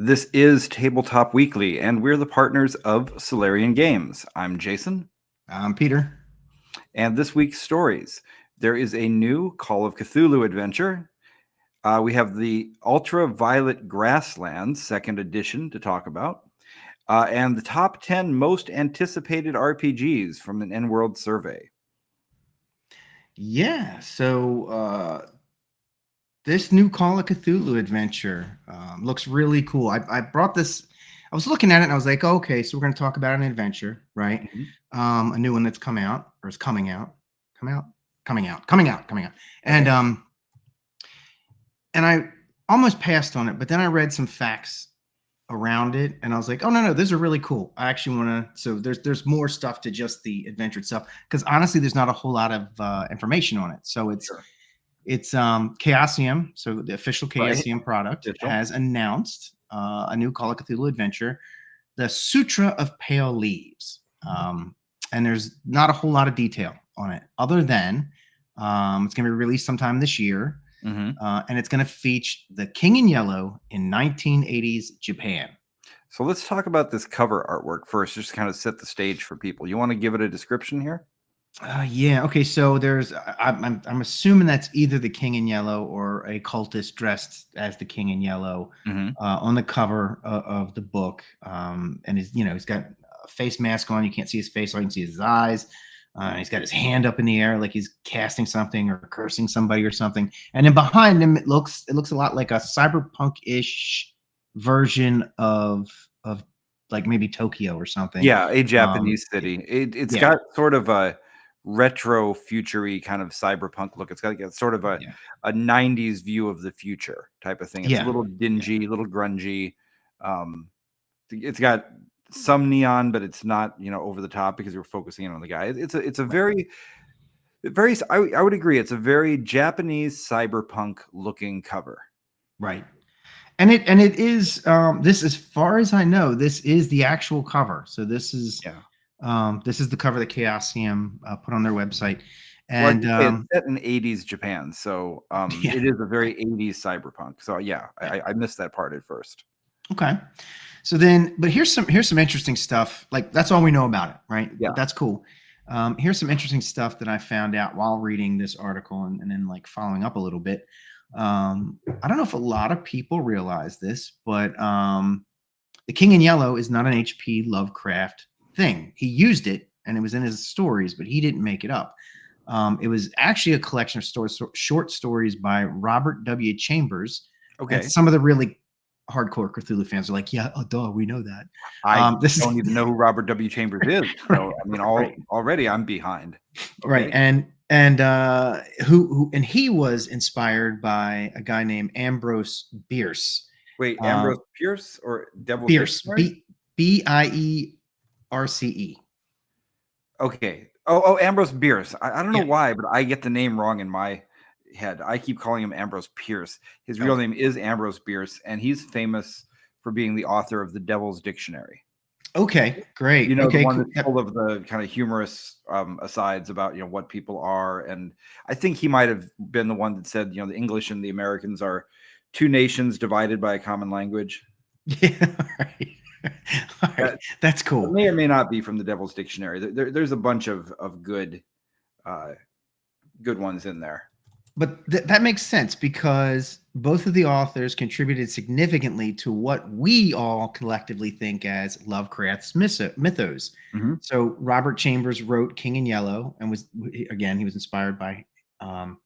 This is Tabletop Weekly, and we're the partners of Solarian Games. I'm Jason, I'm Peter. and this week's stories. There is a new Call of Cthulhu adventure. We have the Ultraviolet Grasslands second edition to talk about, and the top 10 most anticipated RPGs from an N-World survey. Yeah, this new Call of Cthulhu adventure looks really cool. I brought this. I was looking at it and I was like, okay, so we're going to talk about an adventure, right? Mhm. A new one that's come out or is coming out, coming out, Okay. and I almost passed on it, but then I read some facts around it and I was like, oh no, these are really cool. I actually want to. So there's more stuff to just the adventure itself because honestly, there's not a whole lot of information on it. So Sure. it's Chaosium, so the official Right. Chaosium product Official. has announced a new Call of Cthulhu adventure, the Sutra of Pale Leaves. And there's not a whole lot of detail on it other than it's going to be released sometime this year. hmm And it's going to feature the King in Yellow in 1980s Japan. So let's talk about this cover artwork first, just to kind of set the stage for people. You want to give it a description here? Yeah. Okay. So I'm assuming that's either the King in Yellow or a cultist dressed as the King in Yellow hmm on the cover of the book. And he's got a face mask on. You can't see his face. All you can see is his eyes. He's got his hand up in the air like he's casting something or cursing somebody or something. And then behind him, it looks a lot like a cyberpunk-ish version of like maybe Tokyo or something. Yeah, a Um, Japanese city. It's yeah. got sort of a retro futury kind of cyberpunk look. It's got like a sort of Yeah. a 90s view of the future type of thing. It's a Yeah. little dingy, a little grungy. Um, it's got some neon, but it's not, over the top because we're focusing in on the guy. It's a very I would agree. It's a very Japanese cyberpunk looking cover. Right. And it is this, as far as I know, this is the actual cover. So Yeah. this is the cover that Chaosium put on their website. Well, I And should say it's set in 80s Japan, so yeah, it is a very 80s cyberpunk. So yeah, yeah. I missed that part at first. Okay. So then, but here's some interesting stuff. Like that's all we know about it, right? Yeah. But that's cool. Here's some interesting stuff that I found out while reading this article and then like following up a little bit. I don't know if a lot of people realize this, but the King in Yellow is not an H.P. Lovecraft thing. He used it and it was in his stories, but he didn't make it up. It was actually a collection of short stories by Robert W. Chambers. And Okay. some of the really hardcore Cthulhu fans are like, yeah, oh, duh, we know that. I This don't even know who Robert W. Chambers is. right, So I mean, right, already I'm behind. right. Okay. And he was inspired by a guy named Ambrose Bierce. Wait, Ambrose Um, Pierce or Devil's Bierce, Dictionary? Bierce. Okay. Oh, Ambrose Bierce. I don't know Yeah. why, but I get the name wrong in my head. I keep calling him Ambrose Pierce. His real Okay. name is Ambrose Bierce, and he's famous for being the author of the Devil's Dictionary. Okay. Great. The Okay. one Cool. that's Yep. full of the kind of humorous asides about what people are, and I think he might have been the one that said the English and the Americans are two nations divided by a common language. Yeah. All right. All right. That That's cool. may or may not be from the Devil's Dictionary. There's a bunch of good uh, good ones in there. But that makes sense because both of the authors contributed significantly to what we all collectively think as Lovecraft's mythos. Mhm. So Robert Chambers wrote King in Yellow and he was inspired by um,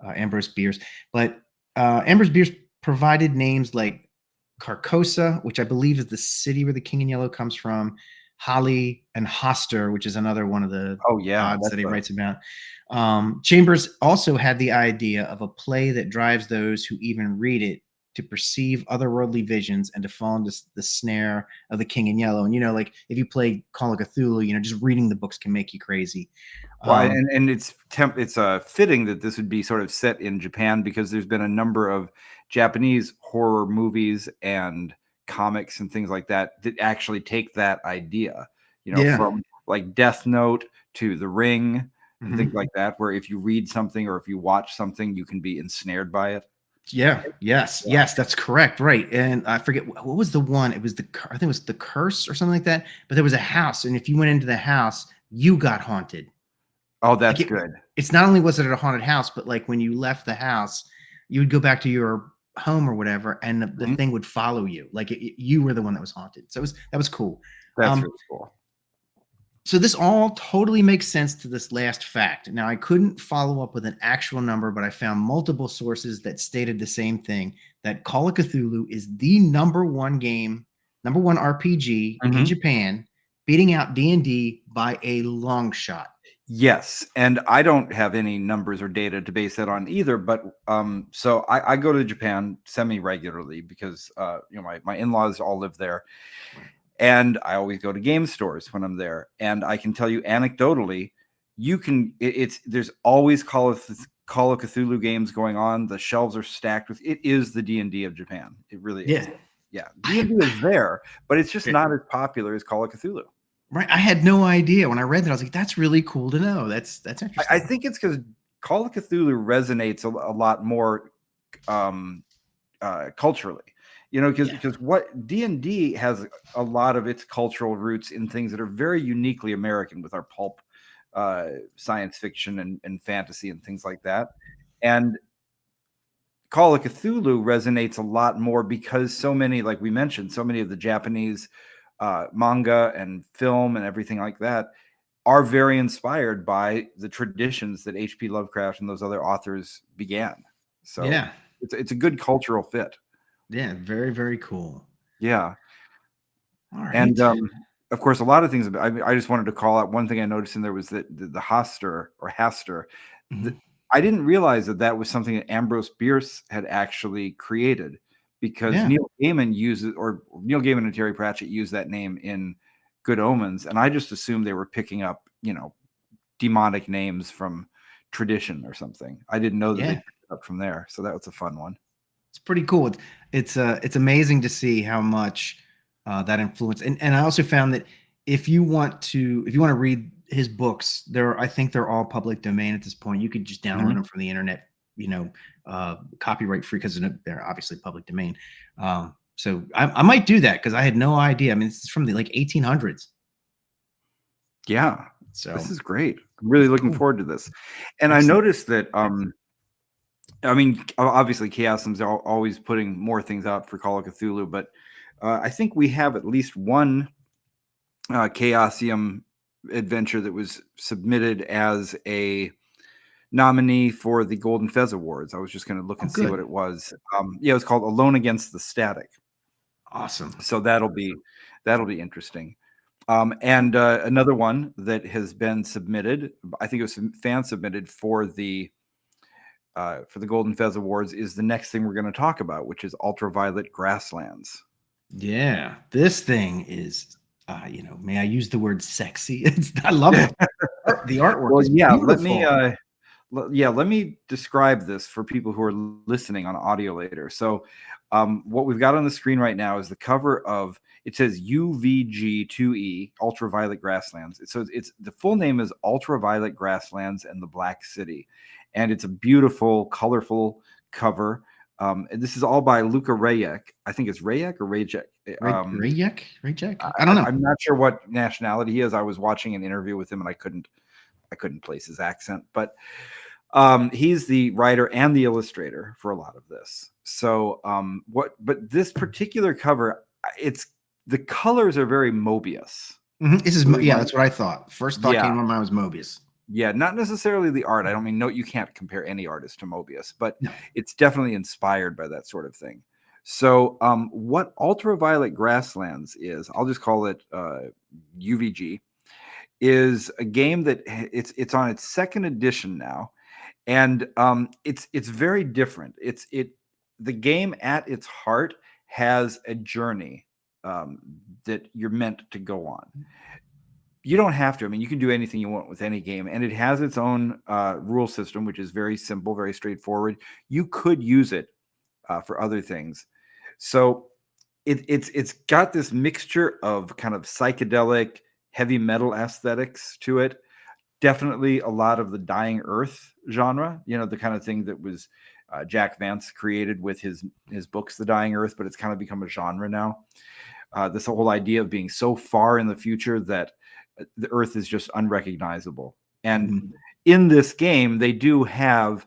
Ambrose Bierce. But Ambrose Bierce provided names like Carcosa, which I believe is the city where the King in Yellow comes from, Holly, and Hoster, which is another one of the Oh yeah, gods that's that he writes about. Chambers also had the idea of a play that drives those who even read it to perceive otherworldly visions and to fall into the snare of the King in Yellow. And like if you play Call of Cthulhu, just reading the books can make you crazy. well, Um, and it's fitting that this would be sort of set in Japan because there's been a number of Japanese horror movies and comics and things like that that actually take that idea, yeah. from like Death Note to The Ring and things Mhm. like that, where if you read something or if you watch something, you can be ensnared by it. Yeah. Yes. Yeah. Yes. That's correct. Right. And I forget what was the one. It was I think it was the curse or something like that. But there was a house, and if you went into the house, you got haunted. Oh, Like that's good. it's not only was it a haunted house, but like when you left the house, you would go back to your home or whatever, and the Mhm. thing would follow you. Like you were the one that was haunted. So that was cool. That's Um, really cool. so this all totally makes sense to this last fact. Now I couldn't follow up with an actual number, but I found multiple sources that stated the same thing: that Call of Cthulhu is the number one RPG in Mhm. Japan, beating out D&D by a long shot. Yes, and I don't have any numbers or data to base that on either. But so I go to Japan semi regularly because my in laws all live there, and I always go to game stores when I'm there. And I can tell you anecdotally, it's there's always Call of Cthulhu games going on. The shelves are stacked with it. Is the D&D of Japan? It really is. Yeah. Yeah, I, D&D is there, but it's just not as popular as Call of Cthulhu. Right. I had no idea when I read that. I was like, that's really cool to know. That's I interesting. think it's because Call of Cthulhu resonates a lot more um, culturally, Yeah. because what D&D has a lot of its cultural roots in things that are very uniquely American with our pulp science fiction and fantasy and things like that. And Call of Cthulhu resonates a lot more because so many, like we mentioned, so many of the Japanese manga and film and everything like that are very inspired by the traditions that H.P. Lovecraft and those other authors began. So Yeah. it's a good cultural fit. Yeah. Very, very cool. Yeah. All And right. of course, a lot of things. I just wanted to call out one thing I noticed in there was that the Haster or Haster. Mhm. The, I didn't realize that was something that Ambrose Bierce had actually created because Yeah. Neil Gaiman and Terry Pratchett used that name in Good Omens, and I just assumed they were picking up, demonic names from tradition or something. I didn't know that they Yeah. picked it up from there, so that was a fun one. It's pretty cool. It's amazing to see how much that influence. And I also found that if you want to read his books, I think they're all public domain at this point. You could just download Mhm. them from the internet, copyright free because they're obviously public domain. So I might do that because I had no idea. I mean, this is from the like 1800s. Yeah, So this is great. I'm really it's looking cool. forward to this. And I Excellent. noticed that I mean, obviously, Chaosm's always putting more things out for Call of Cthulhu, but I think we have at least one Chaosium adventure that was submitted as a nominee for the Golden Fez Awards. I was just going to look Oh, and see what good. it was. Yeah, it was called Alone Against the Static. Awesome. So that'll be interesting. And another one that has been submitted, I think it was fan submitted for the Golden Fez Awards is the next thing we're going to talk about, which is Ultraviolet Grasslands. Yeah, this thing is, may I use the word sexy? I love it. The artwork Well, is yeah, beautiful. let me describe this for people who are listening on audio later. So, what we've got on the screen right now is the cover of it says UVG2E Ultraviolet Grasslands. So it's the full name is Ultraviolet Grasslands and the Black City, and it's a beautiful, colorful cover. And this is all by Luca Rayek. I think it's Rayek or Rayek. Rayek? I don't know. I'm not sure what nationality he is. I was watching an interview with him and I couldn't place his accent, but he's the writer and the illustrator for a lot of this. So but this particular cover, it's the colors are very Mobius. This is, It yeah, reminds, that's what I thought. First thought yeah, came to my mind was Mobius. yeah, not necessarily the art. I don't mean, no, you can't compare any artist to Mobius, but No. it's definitely inspired by that sort of thing. So what Ultraviolet Grasslands is, I'll just call it UVG, is a game that it's on its second edition now, and it's very different. The game at its heart has a journey that you're meant to go on. You don't have to. I mean, you can do anything you want with any game, and it has its own rule system, which is very simple, very straightforward. You could use it for other things. So it's got this mixture of kind of psychedelic heavy metal aesthetics to it. Definitely a lot of the Dying Earth genre, the kind of thing that was Jack Vance created with his books, The Dying Earth, but it's kind of become a genre now. This whole idea of being so far in the future that the Earth is just unrecognizable. And in this game, they do have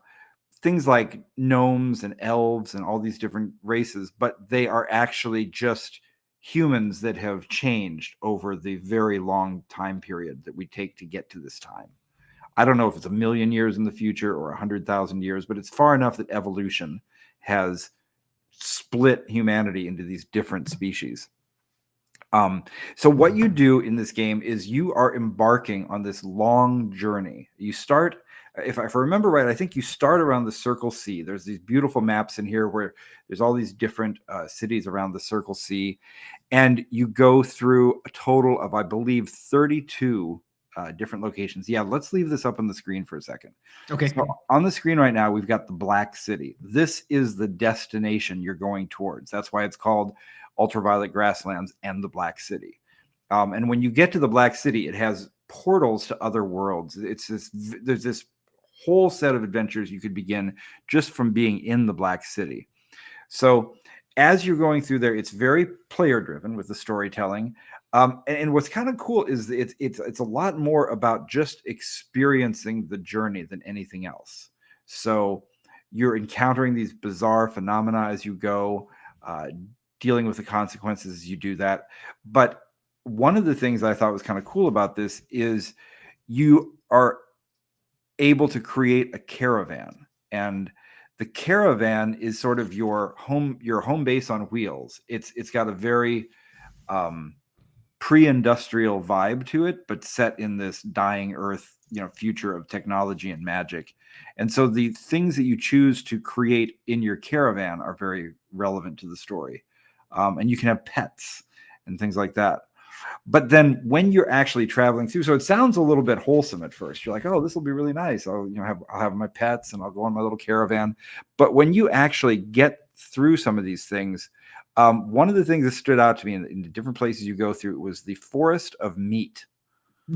things like gnomes and elves and all these different races, but they are actually just humans that have changed over the very long time period that we take to get to this time. I don't know if it's 1,000,000 years in the future or 100,000 years, but it's far enough that evolution has split humanity into these different species. So what you do in this game is you are embarking on this long journey. You start, if I remember right, I think you start around the Circle C. There's these beautiful maps in here where there's all these different cities around the Circle C, and you go through a total of, I believe, 32 different locations. Yeah, let's leave this up on the screen for a second. Okay. So on the screen right now, we've got the Black City. This is the destination you're going towards. That's why it's called Ultraviolet Grasslands and the Black City. And when you get to the Black City, it has portals to other worlds. There's this whole set of adventures you could begin just from being in the Black City. So as you're going through there, it's very player driven with the storytelling. And what's kind of cool is it's a lot more about just experiencing the journey than anything else. So you're encountering these bizarre phenomena as you go, dealing with the consequences as you do that. But one of the things I thought was kind of cool about this is you are able to create a caravan, and the caravan is sort of your home base on wheels. It's got a very pre-industrial vibe to it, but set in this dying Earth, future of technology and magic. And so the things that you choose to create in your caravan are very relevant to the story. And you can have pets and things like that. But then when you're actually traveling through, so it sounds a little bit wholesome at first. You're like, oh, this will be really nice. I'll have my pets and I'll go on my little caravan. But when you actually get through some of these things, one of the things that stood out to me in the different places you go through was the Forest of Meat.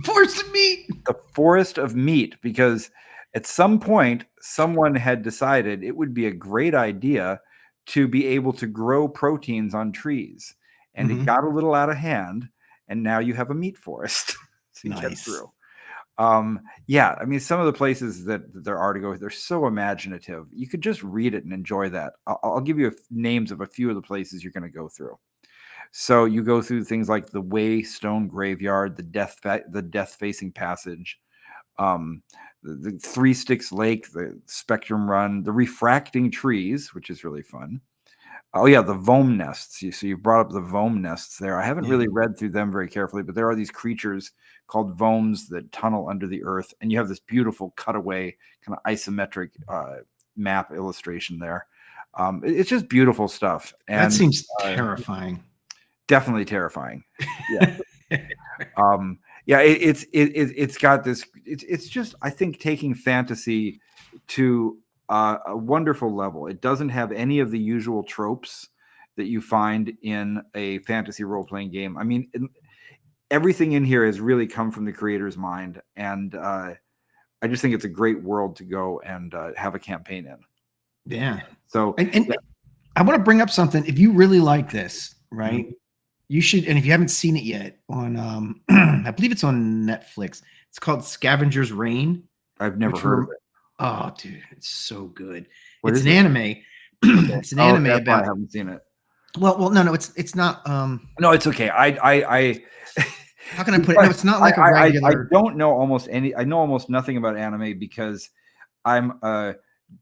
Forest of Meat. The Forest of Meat, because at some point someone had decided it would be a great idea to be able to grow proteins on trees, and it got a little out of hand, and now you have a meat forest to get through. Yeah, I mean, some of the places that there are to go, they're so imaginative. You could just read it and enjoy that. I'll give you names of a few of the places you're going to go through. So you go through things like the Waystone Graveyard, the Death Facing Passage, the Three Sticks Lake, the Spectrum Run, the Refracting Trees, which is really fun. Oh yeah, the Voam Nests. So you brought up the Voam Nests there. I haven't really read through them very carefully, but there are these creatures called Voams that tunnel under the earth, and you have this beautiful cutaway kind of isometric map illustration there. It's just beautiful stuff. And that seems terrifying. Definitely terrifying. Yeah. Yeah, it's got this. It's just, I think, taking fantasy to a wonderful level. It doesn't have any of the usual tropes that you find in a fantasy role-playing game. I mean, everything in here has really come from the creator's mind, and I just think it's a great world to go and have a campaign in. Yeah. So, and I want to bring up something. If you really like this, right? Mm-hmm. You should, and if you haven't seen it yet, on I believe it's on Netflix. It's called Scavenger's Reign. I've never heard of it. Oh, dude, it's so good. What it's an anime. It's an anime about. I haven't seen it. Well, no, it's not. No, it's okay. I How can I put it? No, it's not like a regular. I don't know I know almost nothing about anime because I'm a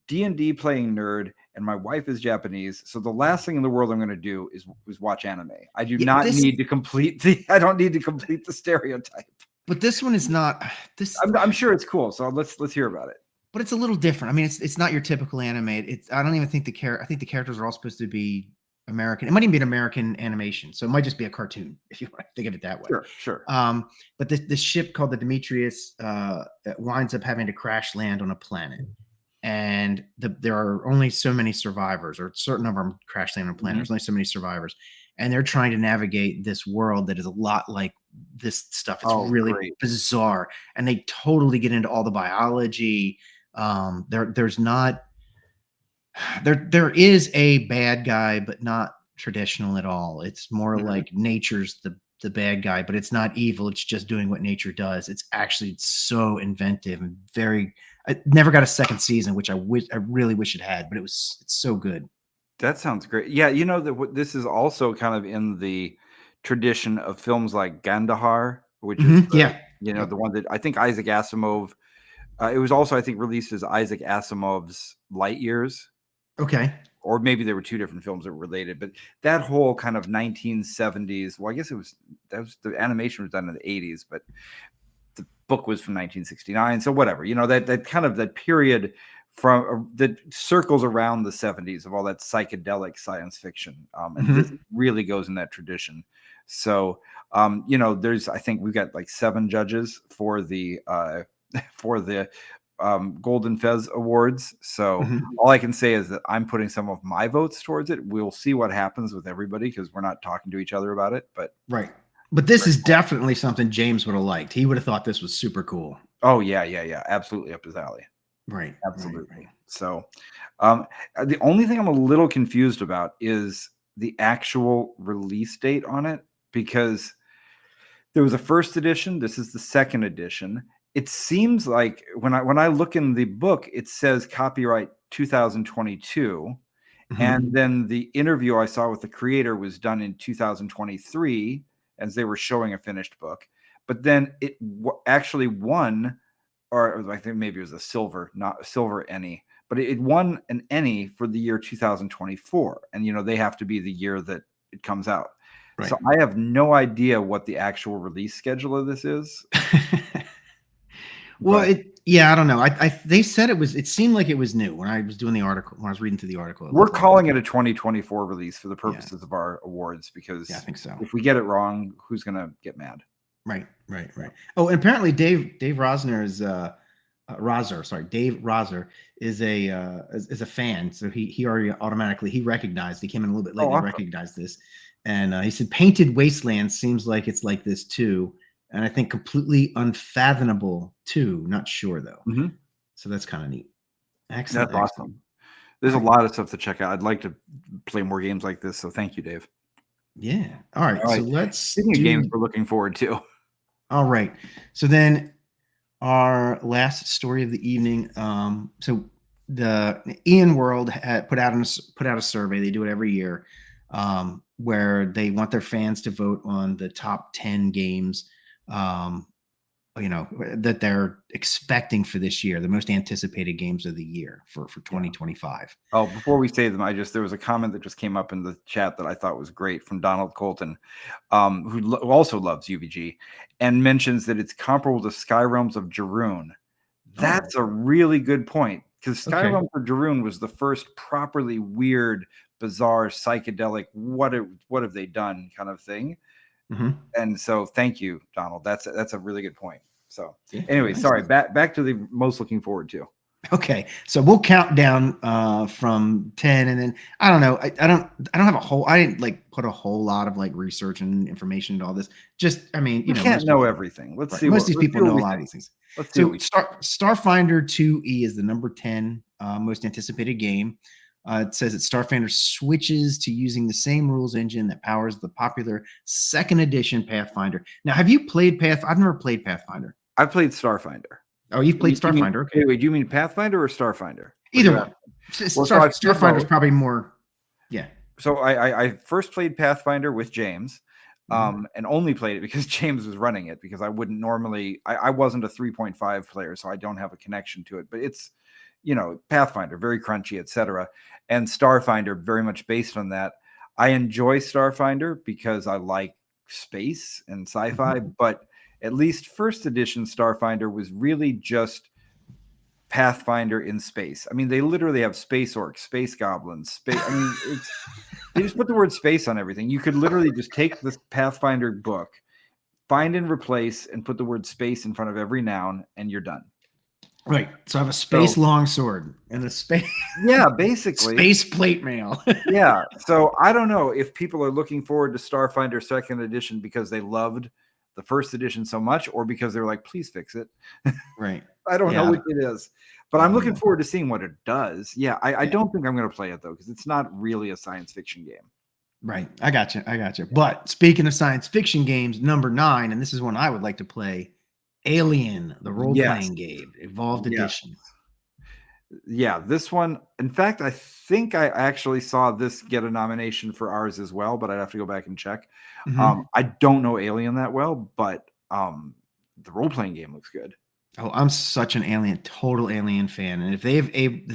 D&D playing nerd, and my wife is Japanese. So the last thing in the world I'm going to do is watch anime. I do not need to complete I don't need to complete the stereotype. But this one is not. I'm sure it's cool. So let's hear about it. But it's a little different. I mean, it's not your typical anime. I don't even think I think the characters are all supposed to be American. It might even be an American animation, so it might just be a cartoon if you want to think of it that way. Sure. But this ship called the Demetrius winds up having to crash land on a planet, and there are only so many survivors, or a certain number of them crash land on a planet. Mm-hmm. There's only so many survivors, and they're trying to navigate this world that is a lot like this stuff. It's really bizarre, and they totally get into all the biology. There's not. There is a bad guy, but not traditional at all. It's more Mhm. like nature's the bad guy, but it's not evil. It's just doing what nature does. It's actually so inventive and very. I never got a second season, which I really wish it had, but it's so good. That sounds great. Yeah, you know that this is also kind of in the tradition of films like Gandahar, which is the Yeah. the Yep. one that I think Isaac Asimov. It was also, I think, released as Isaac Asimov's Light Years, Okay. or maybe there were two different films that were related. But that whole kind of 1970s. Well, I guess that was the animation was done in the 80s, but the book was from 1969. So whatever, that kind of that period from that circles around the 70s of all that psychedelic science fiction, and this hmm really goes in that tradition. So there's, I think we've got like 7 judges for the for the Golden Fez Awards. So hmm all I can say is that I'm putting some of my votes towards it. We'll see what happens with everybody because we're not talking to each other about it. But Right. But this is definitely something James would have liked. He would have thought this was super cool. oh yeah, yeah, yeah, absolutely up his alley. Right. Right. Absolutely. So, um, the only thing I'm a little confused about is the actual release date on it because there was a first edition. This is the second edition. It seems like when I look in the book, it says copyright 2022, and hmm then the interview I saw with the creator was done in 2023, as they were showing a finished book. But then it actually won, or I think maybe it was a silver, not a silver Ennie, but it won an Ennie for the year 2024. And, they have to be the year that it comes out. Right. So I have no idea what the actual release schedule of this is, Well, but yeah, I don't know. They said it seemed like it was new when I was doing the article, when I was reading through the article, it we're looked like it was calling new. it a 2024 release for the Yeah. purposes of our awards Yeah, I because think so. if we get it wrong, who's going to get mad? Right, right, So, right. Oh, and apparently Dave Rosner is Roser, sorry, Dave Roser is a fan. So he already automatically he recognized. He came in a little bit late oh, and he awesome. recognized this, and he said Painted Wasteland seems like it's like this too, and I think completely unfathomable too. Not sure though. Mhm. So that's kind of neat. Excellent, That's excellent. awesome. All There's a right. lot of stuff to check out. I'd like to play more games like this. So thank you, Dave. Yeah. All right. All So right. let's Speaking of games do. we're looking forward to. All right. So then our last story of the evening. So the Ian World had put out a survey. They do it every year, where they want their fans to vote on the top 10 games, um, that they're expecting for this year, the most anticipated games of the year for Yeah. 2025. Oh, before we say them, there was a comment that just came up in the chat that I thought was great from Donald Colton, who also loves UVG, and mentions that it's comparable to Skyrealms of Jarun. Oh, That's a really good point because okay. Skyrealms of Jarun was the first properly weird, bizarre, psychedelic. What have they done kind of thing. hmm And so, thank you, Donald. That's a really good point. So, Yeah, anyway, nice. sorry. Back to the most looking forward to. Okay, so we'll count down from 10, and then I don't know. I don't have a whole. I didn't like put a whole lot of like research and information into all this. Just I mean, We can't most know people, everything. Let's right? see Most what of these let's see people what know a we lot of think. these things. Let's see what So we think. Starfinder 2E is the number 10 most anticipated game. It says that Starfinder switches to using the same rules engine that powers the popular second edition Pathfinder. Now, have you played Path? I've never played Pathfinder. I've played Starfinder. Oh, you've played You mean Starfinder. Okay. wait, do you mean Pathfinder or Starfinder? What are Either you one. asking? Well, so I've played Starfinder is both. probably more. Yeah. So I first played Pathfinder with James, Mhm. and only played it because James was running it because I wouldn't normally. I wasn't a 3.5 player, so I don't have a connection to it. But it's Pathfinder, very crunchy, etc. And Starfinder, very much based on that. I enjoy Starfinder because I like space and sci-fi, Mhm. but at least first edition Starfinder was really just Pathfinder in space. I mean, they literally have space orcs, space goblins, space. I mean, they just put the word space on everything. You could literally just take this Pathfinder book, find and replace, and put the word space in front of every noun, and you're done. Right. So I have a space So longsword and a space yeah, basically, space plate mail. yeah. So I don't know if people are looking forward to Starfinder Second Edition because they loved the first edition so much, or because they're like, please fix it. Right. I don't know Yeah, what it is, but I I'm don't looking know. forward to seeing what it does. Yeah, I Yeah, don't think I'm going to play it though because it's not really a science fiction game. right. I got you. I got you. But speaking of science fiction games, number 9, and this is one I would like to play, Alien, the Yes, role-playing game, Evolved yes, Edition. yeah. This one, in fact, I think I actually saw this get a nomination for ours as well, but I'd have to go back and check. Mhm. I don't know Alien that well, but the role playing game looks good. Oh, I'm such an total Alien fan, and if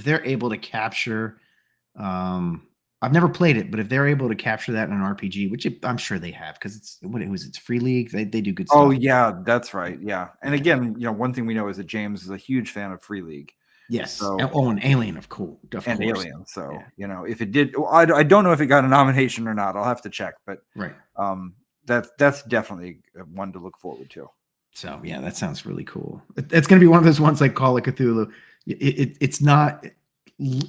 they're able to capture, um, I've never played it, but if they're able to capture that in an RPG, which I'm sure they have, because it's Free League, they do good Oh stuff. yeah, that's right. Yeah, and Yeah. again, one thing we know is that James is a huge fan of Free League. Yes. So And Alien, of and course. Alien. Yeah. So if it did, well, I don't know if it got a nomination or not. I'll have to check, but Right. that's definitely one to look forward to. So yeah, that sounds really cool. It's going to be one of those ones like Call of Cthulhu. It's not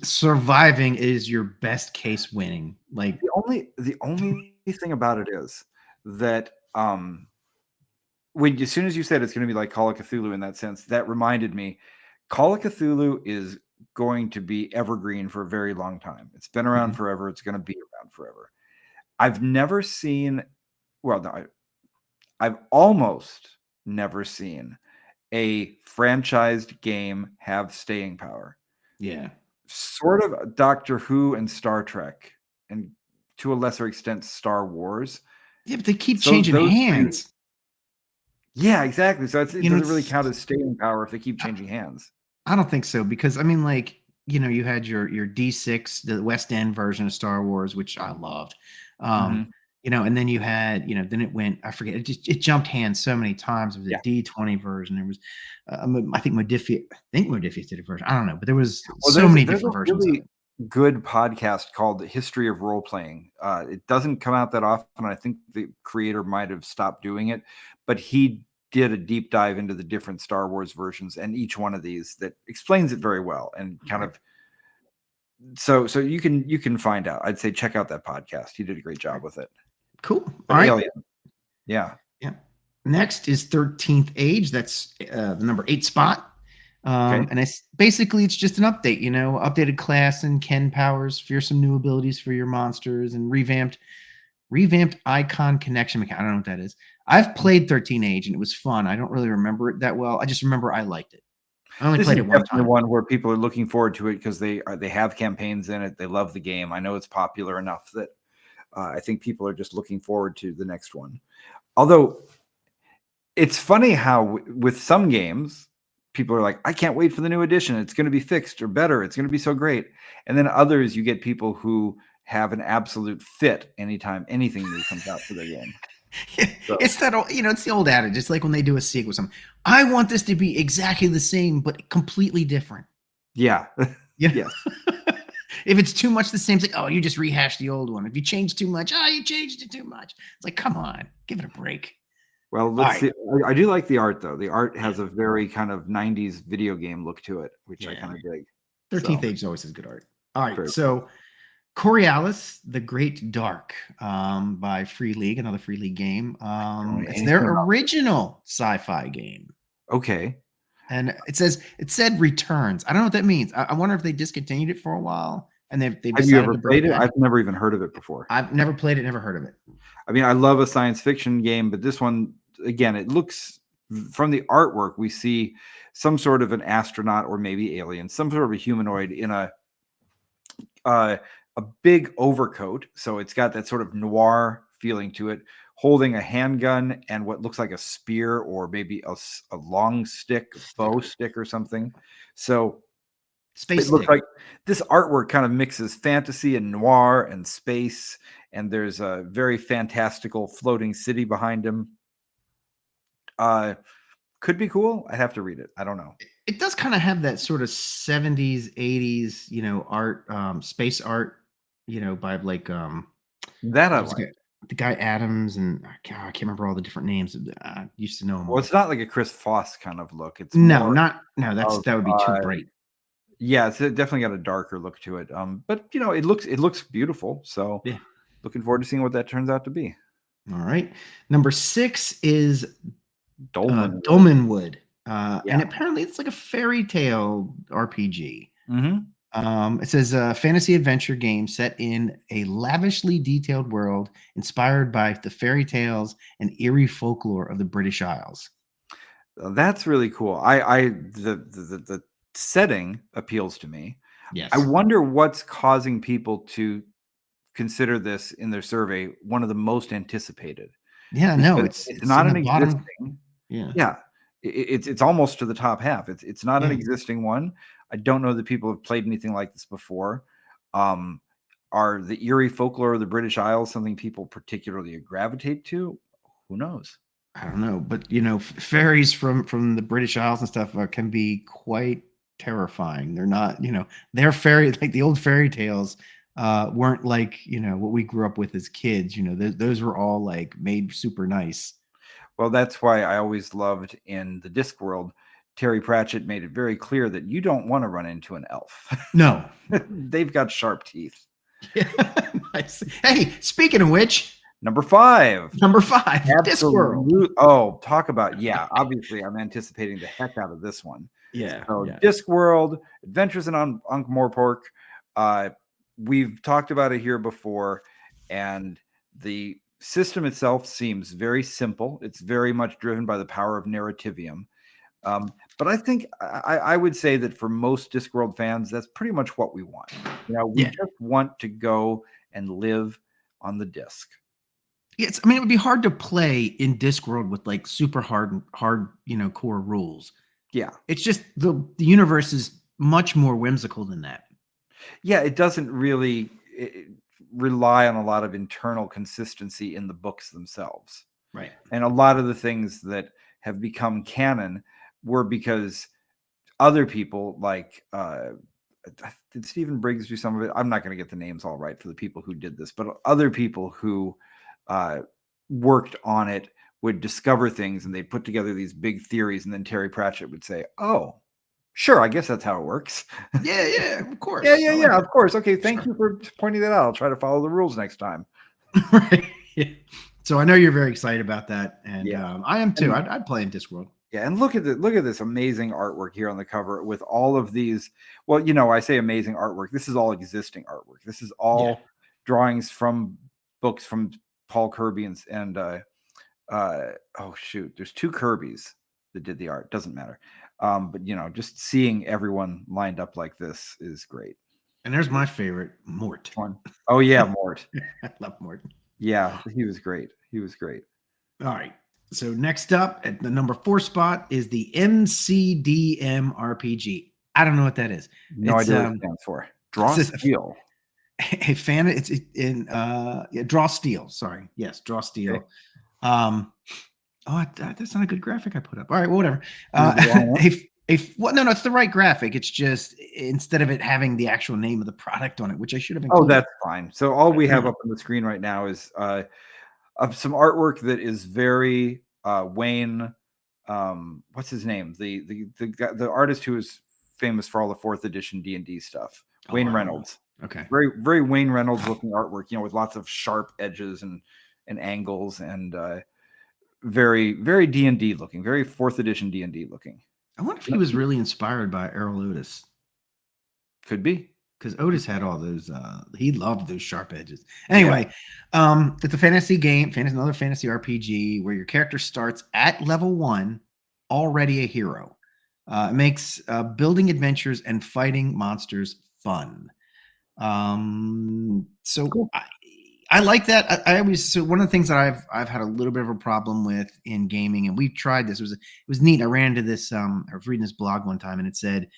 surviving is your best case winning. Like The only thing about it is that when as soon as you said it's going to be like Call of Cthulhu in that sense, that reminded me, Call of Cthulhu is going to be evergreen for a very long time. It's been around Mhm. forever. It's going to be around forever. I've never seen, well, no, I've almost never seen a franchised game have staying power. Yeah. Sort of Doctor Who and Star Trek, and to a lesser extent Star Wars. Yeah, but they keep So changing those three, hands. yeah, exactly. So it doesn't really It's count as staying power if they keep changing hands. I don't think so because I mean, like you had your D6, the West End version of Star Wars, which I loved. Um, Mhm. and then you had then it went. I forget. It jumped hands so many times. It was a Yeah. D20 version. There was, I think Modifius. I think Modifius did a version. I don't know, but there was Well, so many there's a different versions of really it. good podcast called The History of Role Playing. It doesn't come out that often. I think the creator might have stopped doing it, but he did a deep dive into the different Star Wars versions and each one of these that explains it very well and kind Right. of so you can find out. I'd say check out that podcast. He did a great Right. job with it. Cool. But All right. Alien, yeah. Yeah. Next is 13th Age. That's the number 8 spot. Okay. And it's just an update, updated class and Ken powers, fearsome new abilities for your monsters, and revamped icon connection mechanic. I don't know what that is. I've played 13 Age and it was fun. I don't really remember it that well. I just remember I liked it. I only This played is it one definitely time. one where people are looking forward to it because they have campaigns in it. They love the game. I know it's popular enough that I think people are just looking forward to the next one. Although it's funny how with some games, people are like, I can't wait for the new edition. It's going to be fixed or better. It's going to be so great. And then others, you get people who have an absolute fit anytime anything new comes out for their game. So, It's that old, it's the old adage. It's like when they do a sequel or something. I want this to be exactly the same, but completely different. yeah. Yeah. Yes. If it's too much the same, it's like, oh, you just rehashed the old one. If you change too much, you changed it too much. It's like, come on, give it a break. Well, All let's right. see. I do like the art, though. The art has a very kind of 90s video game look to it, which I Yeah. kind of dig. 13th So, Age always has good art. All right. very cool. So Coriolis, The Great Dark, by Free League, another Free League game. Don't know It's anything their about it. original sci-fi game. Okay. And it said returns. I don't know what that means. I wonder if they discontinued it for a while and they've Have you decided ever to bring played it it? back. I've never even heard of it before. I've never played it, never heard of it. I mean, I love a science fiction game, but this one, again, it looks from the artwork, we see some sort of an astronaut or maybe alien, some sort of a humanoid in uh, a big overcoat. So it's got that sort of noir feeling to it, holding a handgun and what looks like a spear or maybe a long stick, bow stick or something. So Space it looks stick. like this artwork kind of mixes fantasy and noir and space, and there's a very fantastical floating city behind him. Could be cool. I'd have to read it. I don't know. It does kind of have that sort of 70s, 80s, art, space art, by like That I what was like. the guy Adams, and God, I can't remember all the different names. I used to know them Well, all. it's not like a Chris Foss kind of look. It's No, more no, of that would be too bright. yeah, it's definitely got a darker look to it. But it looks beautiful. So Yeah. looking forward to seeing what that turns out to be. All right. Number 6 is Dolman. Dolmenwood. And Yeah. apparently it's like a fairy tale RPG. Hmm. It says a fantasy adventure game set in a lavishly detailed world inspired by the fairy tales and eerie folklore of the British Isles. That's really cool. The setting appeals to me. I Yes. wonder what's causing people to consider this in their survey one of the most anticipated, Yeah, no, because it's it's it's not in the an bottom. existing. Yeah. Yeah, it's almost to the top half. It's not an Yeah. existing one. I don't know that people have played anything like this before. Um, are the eerie folklore of the British Isles something people particularly gravitate to? Who knows? I don't know, but fairies from the British Isles and stuff can be quite terrifying. They're not, they're fairy like the old fairy tales weren't like what we grew up with as kids. Those were all like made super nice. Well, that's why I always loved in the Discworld, Terry Pratchett made it very clear that you don't want to run into an elf. No. They've got sharp teeth. Yeah, nice. Hey, speaking of which, Number 5. number 5, Discworld. Absolute. Oh, talk about, yeah. Obviously, I'm anticipating the heck out of this one. Yeah, So, yeah, Discworld, Adventures in Ankh-Morpork. We've talked about it here before, and the system itself seems very simple. It's very much driven by the power of narrativium. But I think I would say that for most Discworld fans, that's pretty much what we want. We yeah. just want to go and live on the disc. I mean, it would be hard to play in Discworld with like super hard, core rules. Yeah. It's just the universe is much more whimsical than that. Yeah, it doesn't really rely on a lot of internal consistency in the books themselves. Right. And a lot of the things that have become canon were because other people like did Stephen Briggs do some of it? I'm not going to get the names all right for the people who did this, but other people who worked on it would discover things and they'd put together these big theories, and then Terry Pratchett would say, "Oh, sure, I guess that's how it works." Yeah, of course. Yeah, of course. Okay, thank you for pointing that out. I'll try to follow the rules next time. Right. Yeah. So I know you're very excited about that, and Yeah. I am too. And I'd play in Discworld. yeah, and look at this amazing artwork here on the cover with all of these. Well, I say amazing artwork. This is all existing artwork. This is Yeah. all drawings from books from Paul Kirby and oh shoot, there's 2 Kirbys that did the art. Doesn't matter. But just seeing everyone lined up like this is great. And there's my favorite, Mort. One. Oh yeah, Mort. I love Mort. Yeah, he was great. He was great. All right. So next up at the number 4 spot is the MCDM RPG. I don't know what that is. No It's idea what it stands for. Draw it's a- Steel. a fan. It's in Draw Steel. Sorry. Yes, Draw Steel. Okay. That's not a good graphic I put up. All right, well, whatever. No, it's the right graphic. It's just instead of it having the actual name of the product on it, which I should have included. Oh, that's fine. So all we have up on the screen right now is some artwork that is very Wayne. What's his name? The artist who is famous for all the 4th edition D&D stuff. Wayne Reynolds. Okay. Very very Wayne Reynolds looking artwork. With lots of sharp edges and angles and very very D&D looking. Very 4th edition D&D looking. I wonder if he was really inspired by Errol Otis. Could be. Because Otis had all those, he loved those sharp edges. Anyway, it's a fantasy game, another fantasy RPG where your character starts at level 1, already a hero. It makes building adventures and fighting monsters fun. So cool. I like that. I always, so one of the things that I've had a little bit of a problem with in gaming, and we tried this. It was neat. I ran into this. I was reading this blog one time, and it said,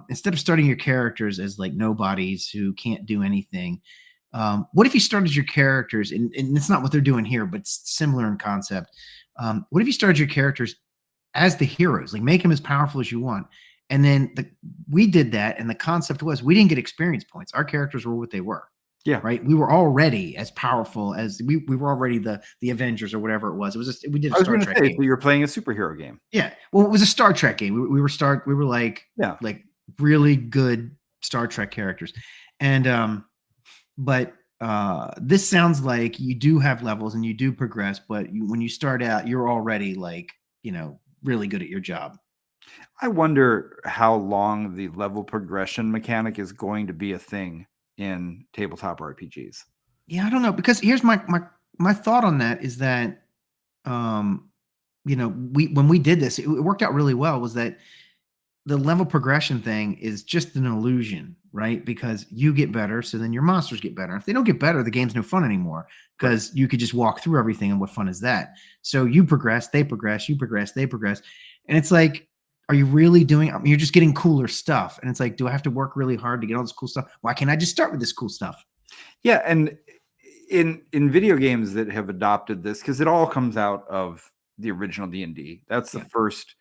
instead of starting your characters as like nobodies who can't do anything, what if you started your characters, and it's not what they're doing here, but it's similar in concept. What if you started your characters as the heroes, like make them as powerful as you want? And then we did that, and the concept was we didn't get experience points. Our characters were what they were. Yeah. Right. We were already as powerful as we were already the Avengers or whatever it was. It was just, we did a Star Trek game. So you're playing a superhero game. Yeah. Well, it was a Star Trek game. We were like really good Star Trek characters. And but this sounds like you do have levels and you do progress, but when you start out, you're already like, really good at your job. I wonder how long the level progression mechanic is going to be a thing in tabletop RPGs. Yeah, I don't know, because here's my thought on that is that when we did this, it worked out really well. Was that the level progression thing is just an illusion, right? Because you get better, so then your monsters get better. If they don't get better, the game's no fun anymore, because you could just walk through everything, and what fun is that? So you progress, they progress, you progress, they progress, and it's like, are you really doing? I mean, you're just getting cooler stuff, and it's like, do I have to work really hard to get all this cool stuff? Why can't I just start with this cool stuff? Yeah, and in video games that have adopted this, because it all comes out of the original D&D. That's the first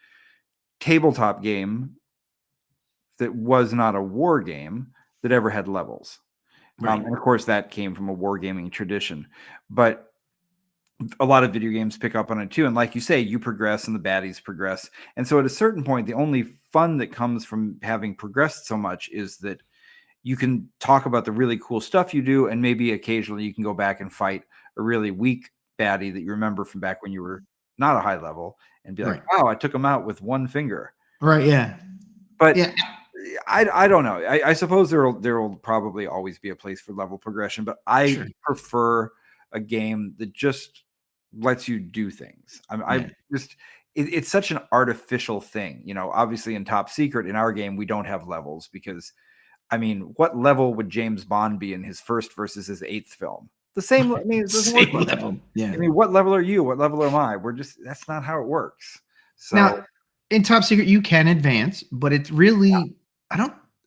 tabletop game that was not a war game that ever had levels. Right. And of course, that came from a wargaming tradition. But a lot of video games pick up on it too. And like you say, you progress and the baddies progress. And so at a certain point, the only fun that comes from having progressed so much is that you can talk about the really cool stuff you do, and maybe occasionally you can go back and fight a really weak baddie that you remember from back when you were not a high level and be like, wow, I took him out with one finger. Right. Yeah. But yeah. I don't know. I suppose there will probably always be a place for level progression, but I prefer a game that just lets you do things. It's such an artificial thing. You know, obviously in Top Secret, in our game, we don't have levels because, I mean, what level would James Bond be in his first versus his 8th film? The same. I mean, it doesn't work like level. Yeah. I mean, what level are you? What level am I? That's not how it works. So now, in Top Secret, you can advance, but it's really, I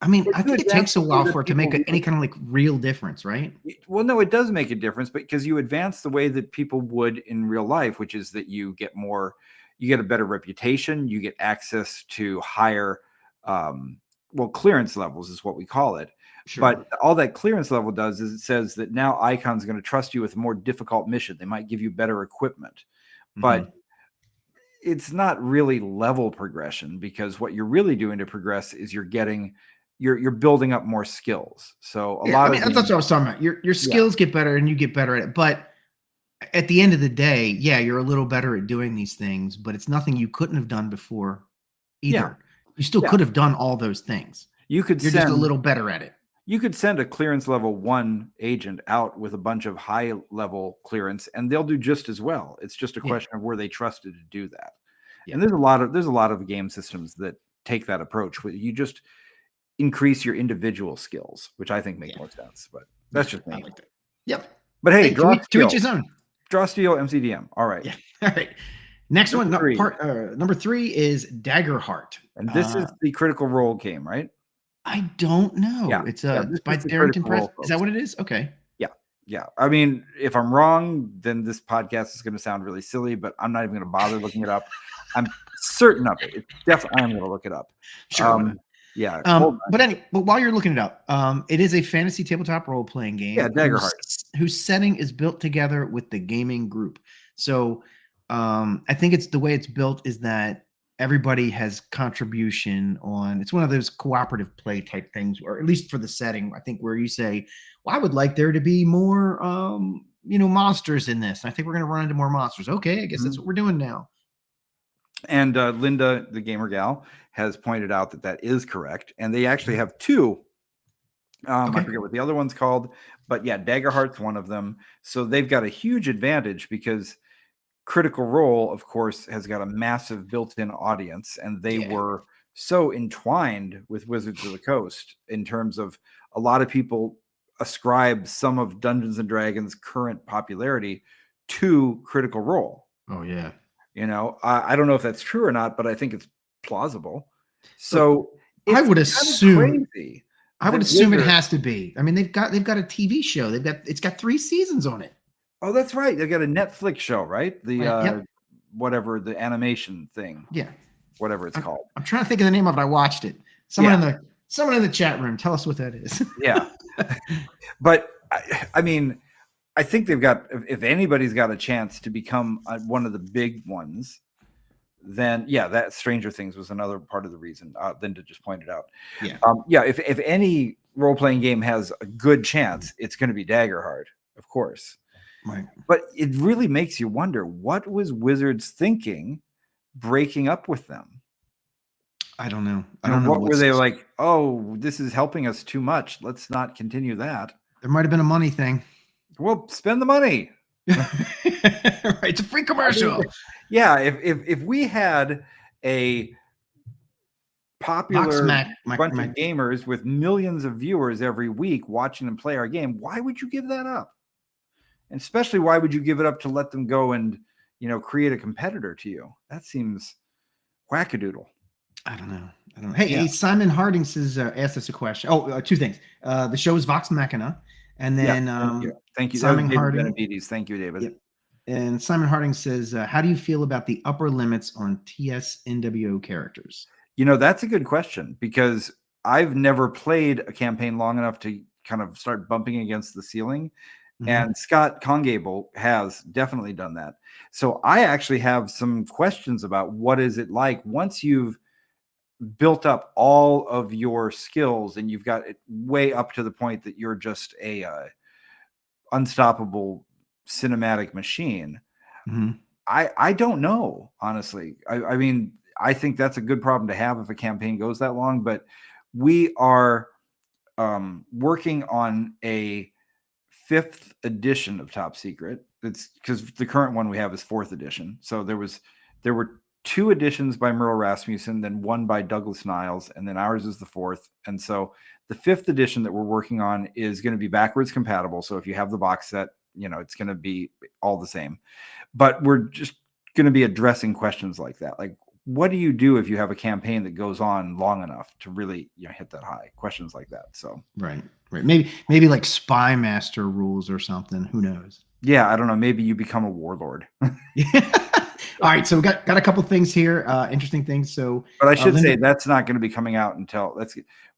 think it takes a while for it to make any kind of like real difference, right? Well, no, it does make a difference, because you advance the way that people would in real life, which is that you get a better reputation, you get access to higher, clearance levels is what we call it. Sure. But all that clearance level does is it says that now Icon's going to trust you with a more difficult mission. They might give you better equipment, but it's not really level progression, because what you're really doing to progress is you're building up more skills. So that's what I was talking about. Your skills get better and you get better at it. But at the end of the day, you're a little better at doing these things, but it's nothing you couldn't have done before either. Yeah. You still could have done all those things. You're just a little better at it. You could send a clearance level 1 agent out with a bunch of high level clearance, and they'll do just as well. It's just a question of where they trusted to do that. Yeah. And there's a lot of game systems that take that approach, where you just increase your individual skills, which I think make more sense. But that's just me. I like that. Yep. But hey, to each his own. Draw, steal, MCDM. All right. Yeah. All right. Next number one, number 3 is Daggerheart. And this is the Critical Role game, right? I don't know. Yeah. It's by Darrington Press. Is that what it is? Okay. Yeah. I mean, if I'm wrong, then this podcast is going to sound really silly, but I'm not even going to bother looking it up. I'm certain of it. I am going to look it up. Sure. But while you're looking it up, it is a fantasy tabletop role-playing game. Yeah, Daggerheart. Whose setting is built together with the gaming group. So I think it's the way it's built is that everybody has contribution on. It's one of those cooperative play type things, or at least for the setting, I think, where you say, well, I would like there to be more, monsters in this. And I think we're going to run into more monsters. Okay, I guess that's what we're doing now. And Linda, the gamer gal, has pointed out that is correct. And they actually have 2. I forget what the other one's called, but yeah, Daggerheart's one of them. So they've got a huge advantage, because Critical Role, of course, has got a massive built-in audience, and they were so entwined with Wizards of the Coast in terms of a lot of people ascribe some of Dungeons and Dragons' current popularity to Critical Role. Oh yeah. I don't know if that's true or not, but I think it's plausible. So I would assume crazy. I would assume it has to be. I mean, they've got a TV show. It's got 3 seasons on it. Oh, that's right. They got a Netflix show, right? The whatever the animation thing. Yeah. Whatever it's called. I'm trying to think of the name of it. I watched it. Someone in the chat room, tell us what that is. Yeah. But I mean, I think they've got, if anybody's got a chance to become one of the big ones, then that Stranger Things was another part of the reason Linda just pointed out. Yeah. If any role-playing game has a good chance, it's going to be Daggerheart, of course. Right. But it really makes you wonder, what was Wizards thinking breaking up with them? I don't know. I You know, don't know what were what's. they like? Oh, this is helping us too much. Let's not continue that. There might have been a money thing. Well, spend the money. Right, it's a free I mean, commercial. yeah, if we had a popular bunch of gamers with millions of viewers every week watching them play our game, why would you give that up? And especially, why would you give it up to let them go and, you know, create a competitor to you? That seems wackadoodle. I don't know. Hey, Simon Harding says, asked us a question. Oh, two things. The show is Vox Machina, and then thank you. Simon David Harding. Benavides. Thank you, David. Yep. And Simon Harding says, how do you feel about the upper limits on TSNWO characters? You know, that's a good question, because I've never played a campaign long enough to kind of start bumping against the ceiling. And Scott Congable has definitely done that. So I actually have some questions about what is it like once you've built up all of your skills and you've got it way up to the point that you're just a unstoppable cinematic machine. I don't know, honestly. I mean, I think that's a good problem to have if a campaign goes that long, but we are working on a 5th edition of Top Secret. It's because the current one we have is 4th edition. So there were 2 editions by Merle Rasmussen, then one by Douglas Niles, and then ours is the 4th. And so the 5th edition that we're working on is going to be backwards compatible. So if you have the box set, you know, it's going to be all the same. But we're just going to be addressing questions like that. Like, what do you do if you have a campaign that goes on long enough to really, you know, hit that high? Questions like that. So right. Maybe like Spy Master rules or something. Who knows? Yeah, I don't know. Maybe you become a warlord. All right, so we got a couple things here, interesting things. So, but I should say that's not going to be coming out until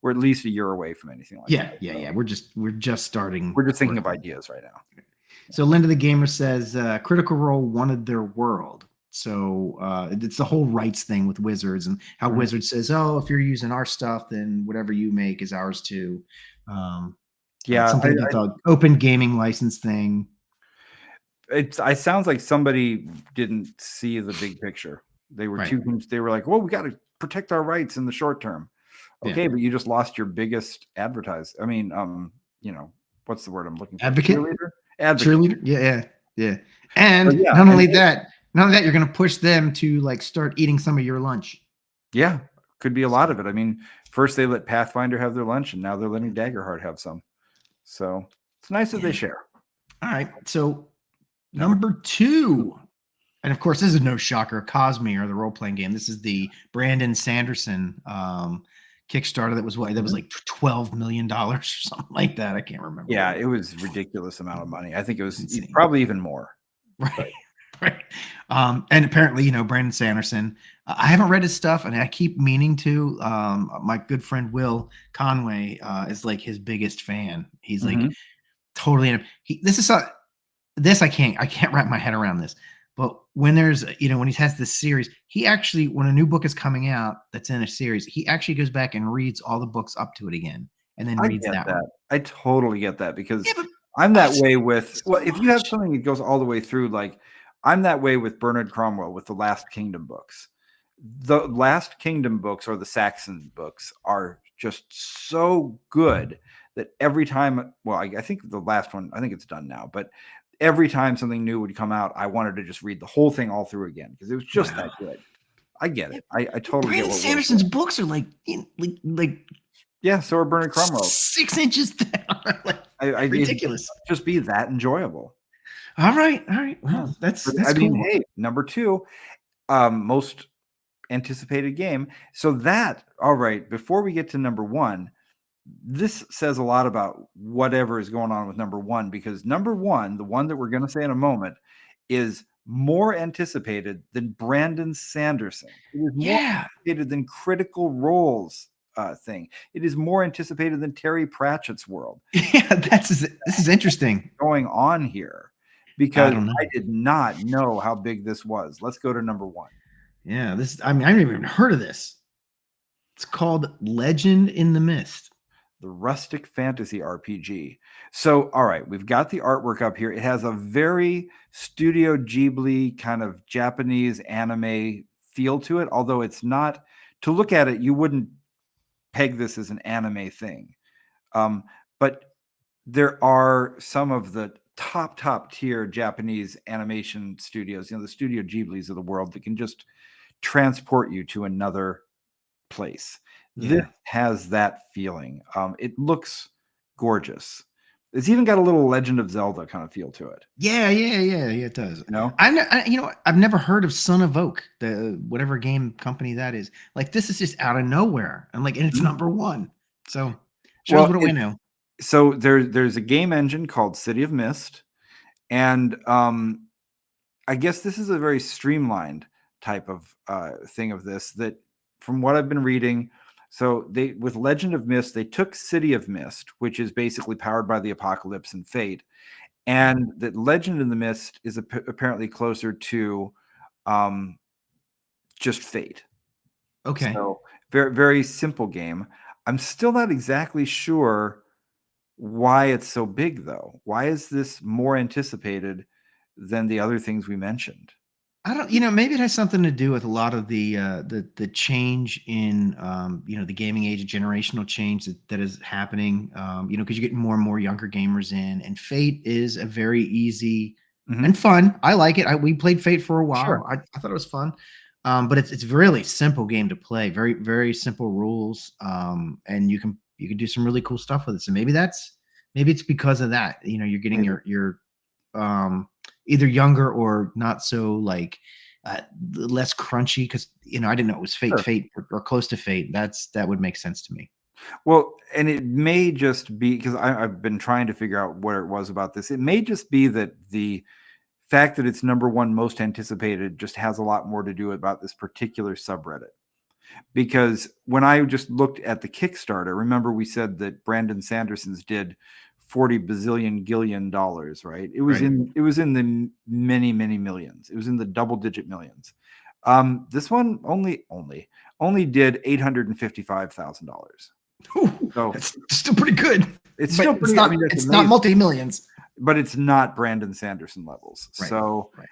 we're at least a year away from anything like that. Yeah. We're just starting. We're just thinking of ideas right now. So Linda the Gamer says Critical Role wanted their world. So it's the whole rights thing with Wizards and how Wizards says, oh, if you're using our stuff, then whatever you make is ours too. Something about the open gaming license thing. It sounds like somebody didn't see the big picture. They were they were like, well, we got to protect our rights in the short term. Okay, but you just lost your biggest advertise. I mean, you know, what's the word I'm looking for? Advocate? Cheerleader? Yeah. And not only that, you're going to push them to like start eating some of your lunch. Yeah, could be a lot of it. I mean, first they let Pathfinder have their lunch, and now they're letting Daggerheart have some. So it's nice that they share. All right. So number 2, and of course, this is no shocker, Cosmere, the role-playing game. This is the Brandon Sanderson Kickstarter that was like $12 million or something like that. I can't remember. Yeah, it was a ridiculous amount of money. I think it was probably even more. Right. And apparently, you know, Brandon Sanderson, I haven't read his stuff and I keep meaning to. My good friend Will Conway is like his biggest fan. He's like totally I can't wrap my head around this. But when there's, you know, when he has this series, he actually, when a new book is coming out that's in a series, he actually goes back and reads all the books up to it again and then reads that one. I totally get that, because I'm that way with, well, if you have something that goes all the way through, like I'm that way with Bernard Cromwell with the Last Kingdom books. The Last Kingdom books, or the Saxon books, are just so good that every time, well, I think the last one, I think it's done now, but every time something new would come out, I wanted to just read the whole thing all through again, because it was just that good. I get it. I totally get what Sanderson's books are like yeah, so are Bernard Cromwell. 6 inches down. Ridiculous. Just be that enjoyable. All right. Well, that's cool. mean, hey, number 2, most anticipated game. So that, all right, before we get to number 1, this says a lot about whatever is going on with number 1, because number 1, the one that we're going to say in a moment, is more anticipated than Brandon Sanderson. It is more anticipated than Critical Role's thing. It is more anticipated than Terry Pratchett's world. Yeah, this is interesting going on here, because I did not know how big this was. Let's go to number 1. Yeah, I haven't even heard of this. It's called Legend in the Mist. The rustic fantasy RPG. So, all right, we've got the artwork up here. It has a very Studio Ghibli kind of Japanese anime feel to it, although it's not, to look at it, you wouldn't peg this as an anime thing. But there are some of the top tier Japanese animation studios, the Studio Ghiblis of the world, that can just transport you to another place. Yeah. This has that feeling. It looks gorgeous. It's even got a little Legend of Zelda kind of feel to it. Yeah, it does. You know, I've never heard of Son of Oak, the whatever game company that is. Like, this is just out of nowhere. And it's Mhm. number one. So shows Well, what we know. so there's a game engine called City of Mist, and I guess this is a very streamlined type of thing of this, that from what I've been reading. So they, with Legend of Mist, they took City of Mist, which is basically powered by the apocalypse and fate, and that Legend in the Mist is apparently closer to just fate. Okay. So very, very simple game. I'm still not exactly sure why it's so big, though. Why is this more anticipated than the other things we mentioned? I don't, maybe it has something to do with a lot of the change in the gaming age, generational change that is happening. Because you're getting more and more younger gamers in, and Fate is a very easy and fun. I like it. We played Fate for a while. Sure. I thought it was fun, but it's a really simple game to play. Very very simple rules, and you can do some really cool stuff with it. So maybe it's because of that. You're getting your either younger or not so less crunchy, because I didn't know it was Sure. fate or close to fate. That would make sense to me. Well, and it may just be because I've been trying to figure out what it was about this. It may just be that the fact that it's number one most anticipated just has a lot more to do about this particular subreddit. Because when I just looked at the Kickstarter, remember we said that Brandon Sanderson's did 40 bazillion gillion dollars, right? It was Right. in the many millions. It was in the double-digit millions. This one only did $855,000. So That's still pretty good. it's still pretty. It's not multi-millions. But it's not Brandon Sanderson levels. Right, So right.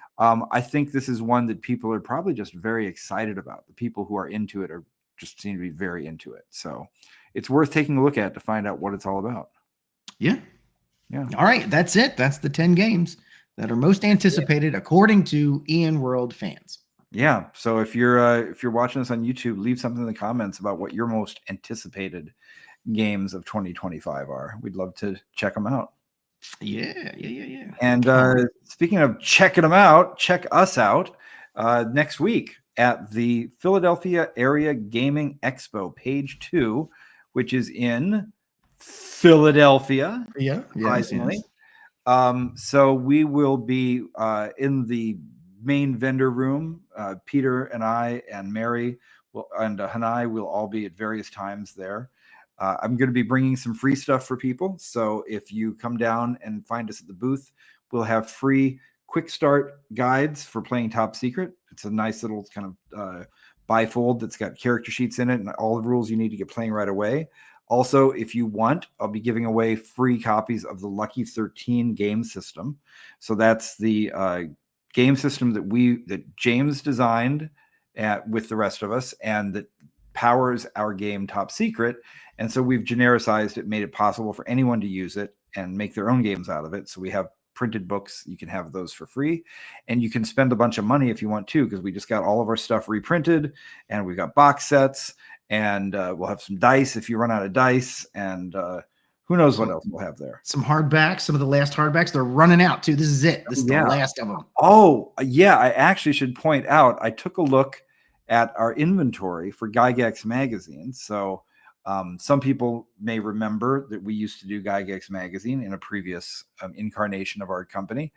I think this is one that people are probably just very excited about. The people who are into it are just seem to be very into it. So it's worth taking a look at to find out what it's all about. Yeah. Yeah. All right. That's it. That's the 10 games that are most anticipated according to Ian World fans. Yeah. So if you're watching this on YouTube, leave something in the comments about what your most anticipated games of 2025 are. We'd love to check them out. Yeah. And speaking of checking them out, check us out next week at the Philadelphia Area Gaming Expo, page 2, which is in Philadelphia. Yeah. Surprisingly. So we will be in the main vendor room. Peter and I and Mary and Hanai will all be at various times there. I'm going to be bringing some free stuff for people. So if you come down and find us at the booth, we'll have free quick start guides for playing Top Secret. It's a nice little kind of bifold that's got character sheets in it and all the rules you need to get playing right away. Also, if you want, I'll be giving away free copies of the Lucky 13 game system. So that's the game system that James designed with the rest of us, and that powers our game Top Secret. And so we've genericized it, made it possible for anyone to use it and make their own games out of it. So we have printed books. You can have those for free, and you can spend a bunch of money if you want to, because we just got all of our stuff reprinted, and we've got box sets, and we'll have some dice if you run out of dice, and who knows what else we'll have there. Some hardbacks, some of the last hardbacks, they're running out too. This is it. This is the last of them. Oh, yeah. I actually should point out, I took a look at our inventory for Gygax magazine. So some people may remember that we used to do Gygax magazine in a previous incarnation of our company.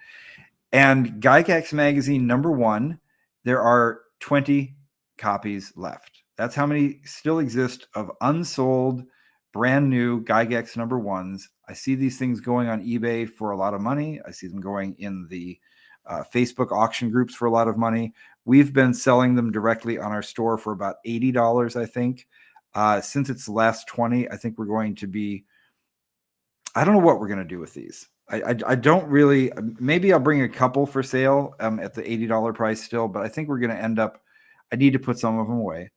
And Gygax magazine #1, there are 20 copies left. That's how many still exist of unsold, brand new Gygax #1s. I see these things going on eBay for a lot of money. I see them going in the Facebook auction groups for a lot of money. We've been selling them directly on our store for about $80, I think. Since it's the last 20, I think we're going to be, I don't know what we're going to do with these. I don't really, maybe I'll bring a couple for sale at the $80 price still, but I think we're going to end up, I need to put some of them away.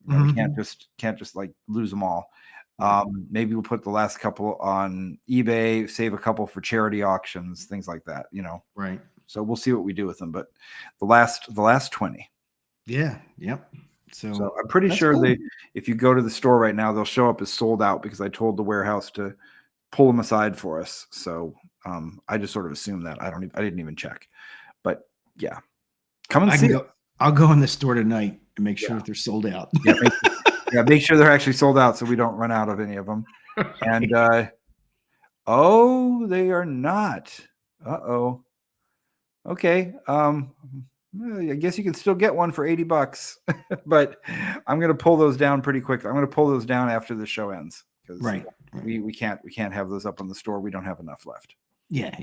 We can't just like lose them all. Maybe we'll put the last couple on eBay, save a couple for charity auctions, things like that, Right. So we'll see what we do with them. But the last 20. Yeah. Yep. So I'm pretty sure cool. if you go to the store right now, they'll show up as sold out because I told the warehouse to pull them aside for us. So I just sort of assumed that. I didn't even check. But yeah, come and see. I'll go in the store tonight and make sure that they're sold out. Make sure they're actually sold out so we don't run out of any of them. And they are not. Uh-oh. Okay. I guess you can still get one for $80, but I'm going to pull those down pretty quickly. I'm going to pull those down after the show ends because we can't have those up on the store. We don't have enough left. Yeah.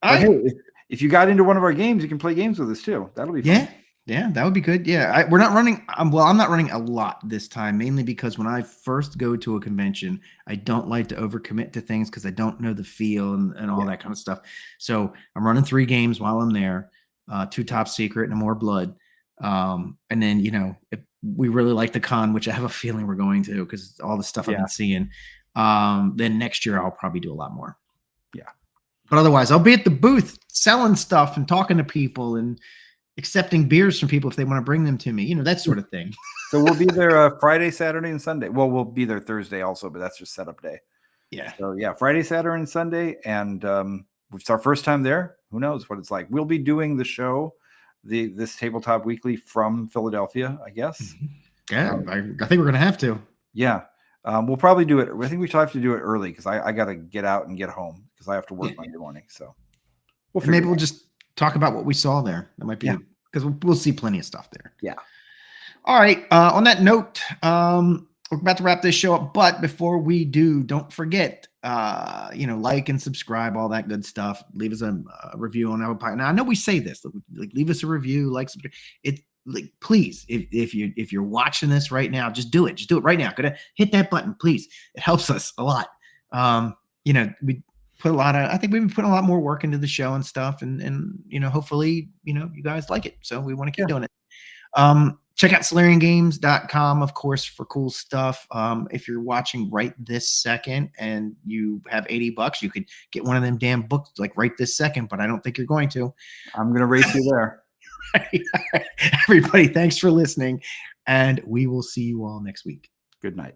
But hey, if you got into one of our games, you can play games with us too. That'll be fun. Yeah, that would be good. Yeah, we're not running. I'm not running a lot this time, mainly because when I first go to a convention, I don't like to overcommit to things because I don't know the feel and all that kind of stuff. So I'm running 3 games while I'm there, 2 top secret and more blood. And then, if we really like the con, which I have a feeling we're going to because all the stuff I've been seeing, then next year I'll probably do a lot more. Yeah. But otherwise, I'll be at the booth selling stuff and talking to people and accepting beers from people if they want to bring them to me, that sort of thing. So we'll be there Friday, Saturday, and Sunday. Well, we'll be there Thursday also, but that's just setup day. Yeah. So yeah, Friday, Saturday, and Sunday, and it's our first time there. Who knows what it's like? We'll be doing the show, this Tabletop Weekly from Philadelphia, I guess. Yeah, I think we're gonna have to. Yeah, we'll probably do it. I think we still have to do it early because I got to get out and get home because I have to work Monday morning. So we'll just talk about what we saw there. That might be because we'll see plenty of stuff there. Yeah. All right. On that note, we're about to wrap this show up, but before we do, don't forget, like and subscribe, all that good stuff. Leave us a review on Apple Podcast. Now I know we say this, like leave us a review, subscribe. Please, if you're watching this right now, just do it. Just do it right now. Gotta hit that button, please. It helps us a lot. We put I think we've been putting a lot more work into the show and stuff, and hopefully, you guys like it. So we want to keep doing it. Check out SolarianGames.com, of course, for cool stuff. If you're watching right this second and you have $80, you could get one of them damn books like right this second, but I don't think you're going to. I'm going to race you there. Everybody, thanks for listening, and we will see you all next week. Good night.